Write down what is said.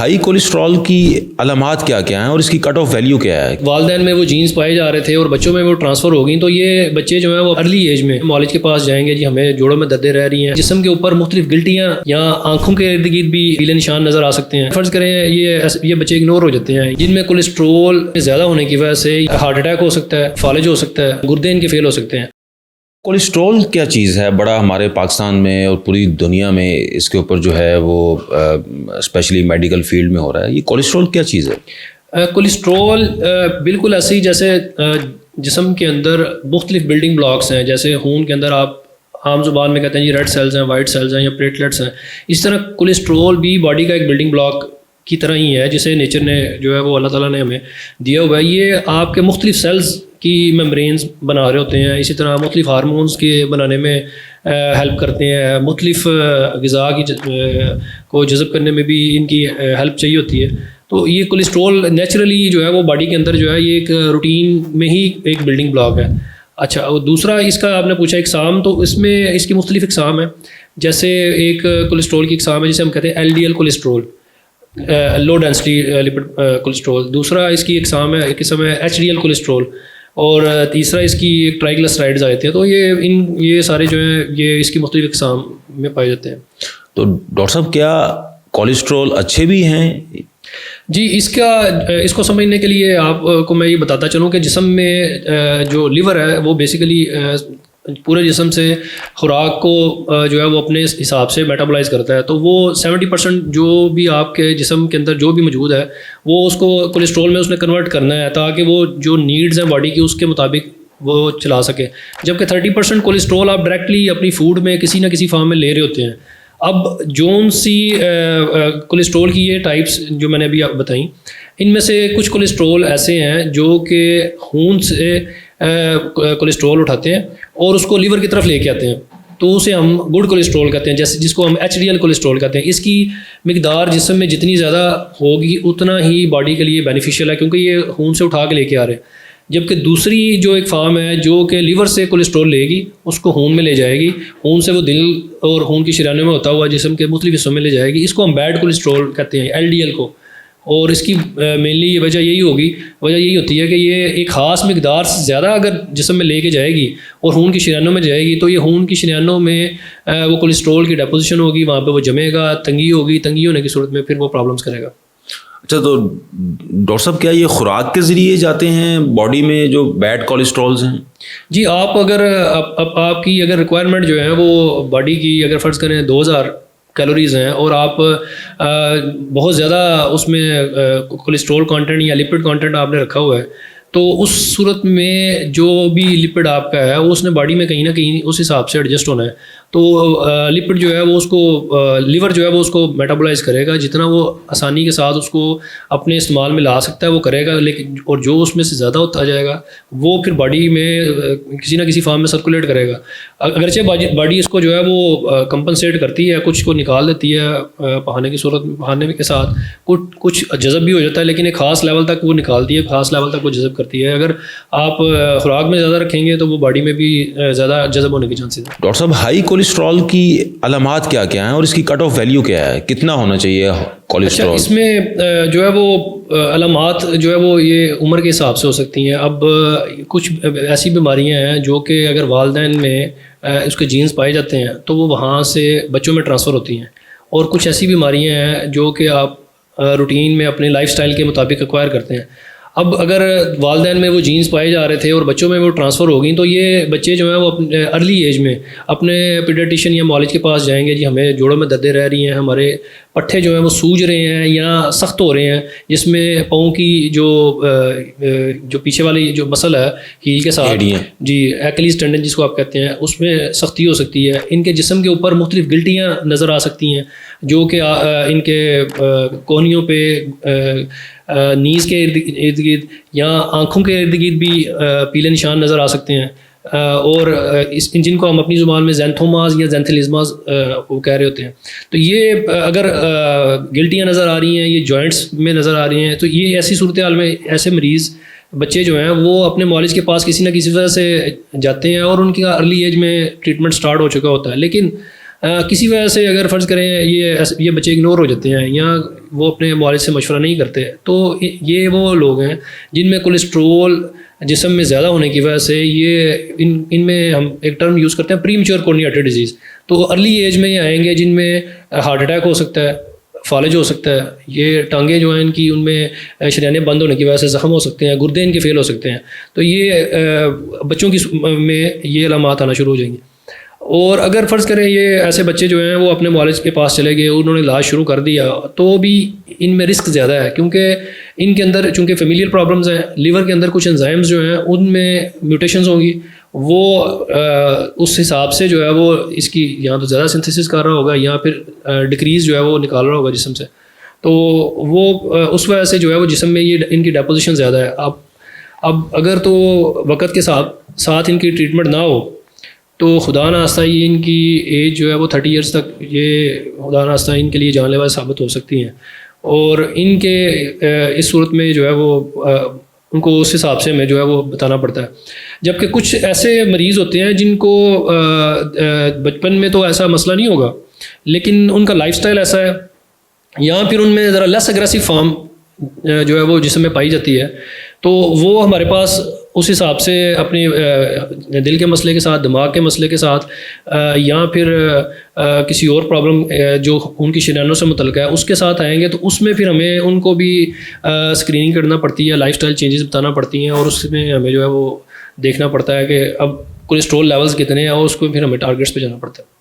High cholesterol کی علامات کیا کیا ہیں اور اس کی کٹ آف ویلیو کیا ہے؟ والدین میں وہ جینز پائے جا رہے تھے اور بچوں میں وہ ٹرانسفر ہو گئی، تو یہ بچے جو ہیں وہ ارلی ایج میں معالج کے پاس جائیں گے، جی ہمیں جوڑوں میں دردیں رہ رہی ہیں، جسم کے اوپر مختلف گلٹیاں یا آنکھوں کے ارد گرد بھی پیلے نشان نظر آ سکتے ہیں۔ فرض کریں یہ بچے اگنور ہو جاتے ہیں جن میں کولیسٹرول زیادہ ہونے کی وجہ سے ہارٹ اٹیک ہو سکتا ہے، فالج ہو سکتا ہے، گردے ان کے فیل ہو سکتے ہیں۔ کولیسٹرول کیا چیز ہے؟ بڑا ہمارے پاکستان میں اور پوری دنیا میں اس کے اوپر جو ہے وہ اسپیشلی میڈیکل فیلڈ میں ہو رہا ہے، یہ کولیسٹرول کیا چیز ہے؟ کولیسٹرول بالکل ایسے ہی جیسے جسم کے اندر مختلف بلڈنگ بلاکس ہیں، جیسے خون کے اندر آپ عام زبان میں کہتے ہیں جی ریڈ سیلز ہیں، وائٹ سیلز ہیں یا پلیٹلیٹس ہیں، اس طرح کولیسٹرول بھی باڈی کا ایک بلڈنگ بلاک کی طرح ہی ہے جسے نیچر نے جو ہے وہ اللہ تعالیٰ نے ہمیں دیا ہوا ہے۔ یہ آپ کے مختلف سیلز کی میمبرینز بنا رہے ہوتے ہیں، اسی طرح مختلف ہارمونز کے بنانے میں ہیلپ کرتے ہیں، مختلف غذا کی کو جذب کرنے میں بھی ان کی ہیلپ چاہیے ہوتی ہے۔ تو یہ کولیسٹرول نیچرلی جو ہے وہ باڈی کے اندر جو ہے یہ ایک روٹین میں ہی ایک بلڈنگ بلاک ہے۔ اچھا، اور دوسرا اس کا آپ نے پوچھا اقسام، تو اس میں اس کی مختلف اقسام ہیں۔ جیسے ایک کولیسٹرول کی اقسام ہے جسے ہم کہتے ہیں ایل ڈی ایل کولیسٹرول، لو ڈینسٹی لپڈ کولیسٹرول۔ دوسرا اس کی اقسام ہے، ایک قسم ہے ایچ ڈی ایل کولیسٹرول، اور تیسرا اس کی ایک ٹرائیگلیسرائڈز آتے ہیں۔ تو یہ سارے جو ہیں یہ اس کی مختلف اقسام میں پائے جاتے ہیں۔ تو ڈاکٹر صاحب کیا کولیسٹرول اچھے بھی ہیں؟ جی، اس کو سمجھنے کے لیے آپ کو میں یہ بتاتا چلوں کہ جسم میں جو لیور ہے وہ بیسیکلی پورے جسم سے خوراک کو جو ہے وہ اپنے حساب سے میٹابولائز کرتا ہے، تو وہ 70% جو بھی آپ کے جسم کے اندر جو بھی موجود ہے وہ اس کو کولیسٹرول میں اس نے کنورٹ کرنا ہے تاکہ وہ جو نیڈز ہیں باڈی کی اس کے مطابق وہ چلا سکے، جبکہ 30% کولیسٹرول آپ ڈائریکٹلی اپنی فوڈ میں کسی نہ کسی فارم میں لے رہے ہوتے ہیں۔ اب جون سی کولیسٹرول کی یہ ٹائپس جو میں نے ابھی آپ بتائیں، ان میں سے کچھ کولیسٹرول ایسے ہیں جو کہ خون سے کولیسٹرول اٹھاتے ہیں اور اس کو لیور کی طرف لے کے آتے ہیں، تو اسے ہم گڈ کولیسٹرول کہتے ہیں، جیسے جس کو ہم ایچ ڈی ایل کولیسٹرول کہتے ہیں۔ اس کی مقدار جسم میں جتنی زیادہ ہوگی اتنا ہی باڈی کے لیے بینیفیشیل ہے، کیونکہ یہ خون سے اٹھا کے لے کے آ رہے ہیں۔ جبکہ دوسری جو ایک فارم ہے جو کہ لیور سے کولیسٹرول لے گی، اس کو خون میں لے جائے گی، خون سے وہ دل اور خون کی شریانوں میں ہوتا ہوا جسم کے مختلف حصوں میں لے جائے گی، اس کو ہم بیڈ کولیسٹرول کہتے ہیں، ایل ڈی ایل کو۔ اور اس کی مینلی وجہ یہی ہوتی ہے کہ یہ ایک خاص مقدار سے زیادہ اگر جسم میں لے کے جائے گی اور خون کی شریانوں میں جائے گی تو یہ خون کی شریانوں میں وہ کولیسٹرول کی ڈیپوزیشن ہوگی، وہاں پہ وہ جمے گا، تنگی ہوگی، تنگی ہونے کی صورت میں پھر وہ پرابلمس کرے گا۔ اچھا، تو ڈاکٹر صاحب کیا یہ خوراک کے ذریعے جاتے ہیں باڈی میں جو بیڈ کولیسٹرولز ہیں؟ جی، آپ اگر آپ کی اگر ریکوائرمنٹ جو ہے وہ باڈی کی اگر فرض کریں 2000 کیلوریز ہیں اور آپ بہت زیادہ اس میں کولیسٹرول کانٹینٹ یا لپڈ کانٹینٹ آپ نے رکھا ہوا ہے، تو اس صورت میں جو بھی لپڈ آپ کا ہے وہ اس نے باڈی میں کہیں نہ کہیں اس حساب سے ایڈجسٹ ہونا ہے۔ تو لپڈ جو ہے وہ اس کو لیور جو ہے وہ اس کو میٹابولائز کرے گا، جتنا وہ آسانی کے ساتھ اس کو اپنے استعمال میں لا سکتا ہے وہ کرے گا، لیکن اور جو اس میں سے زیادہ ہوتا جائے گا وہ پھر باڈی میں کسی نہ کسی فارم میں سرکولیٹ کرے گا۔ اگرچہ باڈی اس کو جو ہے وہ کمپنسیٹ کرتی ہے، کچھ کو نکال دیتی ہے بہانے کی صورت میں، بہانے کے ساتھ کچھ جذب بھی ہو جاتا ہے، لیکن ایک خاص لیول تک وہ نکالتی ہے، خاص لیول تک وہ جذب کرتی ہے۔ اگر آپ خوراک میں زیادہ رکھیں گے تو وہ باڈی میں بھی زیادہ جذب ہونے کے چانسز ہیں۔ ڈاکٹر صاحب ہائی کولیسٹرول کی علامات کیا کیا ہیں اور اس کی کٹ آف ویلیو کیا ہے؟ کتنا ہونا چاہیے کولیسٹرول؟ اس میں جو ہے وہ علامات جو ہے وہ یہ عمر کے حساب سے ہو سکتی ہیں۔ اب کچھ ایسی بیماریاں ہیں جو کہ اگر والدین میں اس کے جینز پائے جاتے ہیں تو وہ وہاں سے بچوں میں ٹرانسفر ہوتی ہیں، اور کچھ ایسی بیماریاں ہیں جو کہ آپ روٹین میں اپنے لائف سٹائل کے مطابق ایکوائر کرتے ہیں۔ اب اگر والدین میں وہ جینز پائے جا رہے تھے اور بچوں میں وہ ٹرانسفر ہو گئی، تو یہ بچے جو ہیں وہ اپنے ارلی ایج میں اپنے پیڈیاٹیشین یا معالج کے پاس جائیں گے، جی ہمیں جوڑوں میں دردیں رہ رہی ہیں، ہمارے پٹھے جو ہیں وہ سوج رہے ہیں یا سخت ہو رہے ہیں، جس میں پاؤں کی جو پیچھے والی جو مسل ہے ہیل کے ساتھ، جی ایکلیز ٹینڈن جس کو آپ کہتے ہیں، اس میں سختی ہو سکتی ہے۔ ان کے جسم کے اوپر مختلف گلٹیاں نظر آ سکتی ہیں جو کہ ان کے کونیوں پہ، نیز کے ارد گرد یا آنکھوں کے ارد گرد بھی پیلے نشان نظر آ سکتے ہیں، اور جن کو ہم اپنی زبان میں زینتھوماز یا زینتھلیزماز وہ کہہ رہے ہوتے ہیں۔ تو یہ اگر گلٹیاں نظر آ رہی ہیں، یہ جوائنٹس میں نظر آ رہی ہیں، تو یہ ایسی صورتحال میں ایسے مریض بچے جو ہیں وہ اپنے معالج کے پاس کسی نہ کسی وجہ سے جاتے ہیں اور ان کی ارلی ایج میں ٹریٹمنٹ سٹارٹ ہو چکا ہوتا ہے، لیکن کسی وجہ سے اگر فرض کریں یہ بچے اگنور ہو جاتے ہیں یا وہ اپنے والد سے مشورہ نہیں کرتے، تو یہ وہ لوگ ہیں جن میں کولیسٹرول جسم میں زیادہ ہونے کی وجہ سے یہ ان میں ہم ایک ٹرم یوز کرتے ہیں پری میچور کورونری آرٹری ڈیزیز، تو ارلی ایج میں یہ آئیں گے جن میں ہارٹ اٹیک ہو سکتا ہے، فالج ہو سکتا ہے، یہ ٹانگیں جو ہیں ان کی ان میں شریانیں بند ہونے کی وجہ سے زخم ہو سکتے ہیں، گردے ان کے فیل ہو سکتے ہیں، تو یہ بچوں کی میں یہ علامات آنا شروع ہو جائیں گے۔ اور اگر فرض کریں یہ ایسے بچے جو ہیں وہ اپنے والد کے پاس چلے گئے، انہوں نے علاج شروع کر دیا، تو بھی ان میں رسک زیادہ ہے، کیونکہ ان کے اندر چونکہ فیملیل پرابلمز ہیں، لیور کے اندر کچھ انزائمز جو ہیں ان میں میوٹیشنز ہوں گی، وہ اس حساب سے جو ہے وہ اس کی یا تو زیادہ سنتھیسس کر رہا ہوگا یا پھر ڈکریز جو ہے وہ نکال رہا ہوگا جسم سے، تو وہ اس وجہ سے جو ہے وہ جسم میں یہ ان کی ڈیپوزیشن زیادہ ہے۔ اب اگر تو وقت کے ساتھ ان کی ٹریٹمنٹ نہ ہو تو خدا نخواستہ یہ ان کی ایج جو ہے وہ 30 ایئرس تک یہ خدا نخواستہ ان کے لیے جان لیوا ثابت ہو سکتی ہیں، اور ان کے اس صورت میں جو ہے وہ ان کو اس حساب سے ہمیں جو ہے وہ بتانا پڑتا ہے۔ جبکہ کچھ ایسے مریض ہوتے ہیں جن کو بچپن میں تو ایسا مسئلہ نہیں ہوگا، لیکن ان کا لائف سٹائل ایسا ہے یا پھر ان میں ذرا لیس اگریسو فارم جو ہے وہ جسم میں پائی جاتی ہے، تو وہ ہمارے پاس اس حساب سے اپنی دل کے مسئلے کے ساتھ، دماغ کے مسئلے کے ساتھ، یا پھر کسی اور پرابلم جو ان کی شریانوں سے متعلق ہے اس کے ساتھ آئیں گے، تو اس میں پھر ہمیں ان کو بھی اسکریننگ کرنا پڑتی ہے، لائف سٹائل چینجز بتانا پڑتی ہیں، اور اس میں ہمیں جو ہے وہ دیکھنا پڑتا ہے کہ اب کولیسٹرول لیولز کتنے ہیں، اور اس کو پھر ہمیں ٹارگیٹس پہ جانا پڑتا ہے۔